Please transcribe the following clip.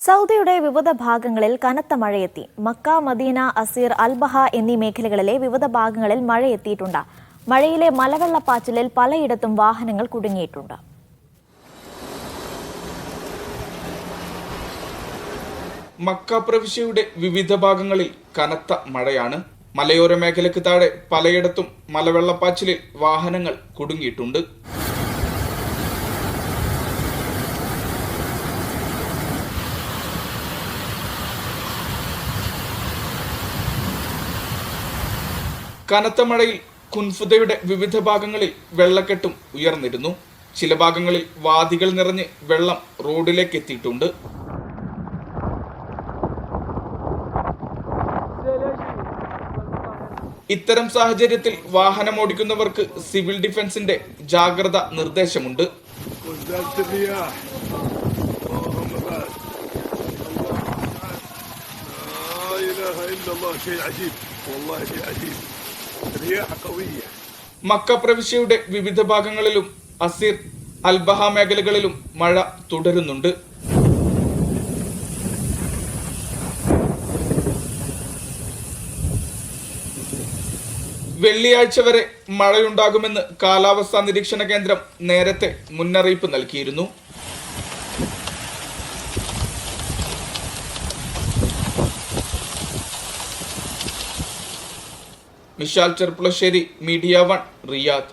സൗദിയുടെ വിവിധ ഭാഗങ്ങളിൽ കനത്ത മഴയെത്തി. മക്ക, മദീന, അസീർ, അൽബഹ എന്നീ മേഖലകളിലെ വിവിധ ഭാഗങ്ങളിൽ മഴയെത്തിയിട്ടുണ്ട്. മഴയിലെ മലവെള്ളപ്പാച്ചിലിൽ പലയിടത്തും വാഹനങ്ങൾ കുടുങ്ങിയിട്ടുണ്ട്. മക്ക പ്രവിശ്യയുടെ വിവിധ ഭാഗങ്ങളിൽ കനത്ത മഴയാണ്. മലയോര മേഖലയ്ക്ക് താഴെ പലയിടത്തും മലവെള്ളപ്പാച്ചിലിൽ വാഹനങ്ങൾ കുടുങ്ങിയിട്ടുണ്ട്. കനത്ത മഴയിൽ കുൻഫുദയുടെ വിവിധ ഭാഗങ്ങളിൽ വെള്ളക്കെട്ടും ഉയർന്നിരുന്നു. ചില ഭാഗങ്ങളിൽ വാദികൾ നിറഞ്ഞ് വെള്ളം റോഡിലേക്ക് എത്തിയിട്ടുണ്ട്. ഇത്തരം സാഹചര്യത്തിൽ വാഹനമോടിക്കുന്നവർക്ക് സിവിൽ ഡിഫൻസിന്റെ ജാഗ്രത നിർദ്ദേശമുണ്ട്. മക്ക പ്രവിശ്യയുടെ വിവിധ ഭാഗങ്ങളിലും അസീർ, അൽബഹ മേഖലകളിലും മഴ തുടരുന്നുണ്ട്. വെള്ളിയാഴ്ച വരെ മഴയുണ്ടാകുമെന്ന് കാലാവസ്ഥാ നിരീക്ഷണ കേന്ദ്രം നേരത്തെ മുന്നറിയിപ്പ് നൽകിയിരുന്നു. Mishal Cherpulassery, media 1, Riyadh.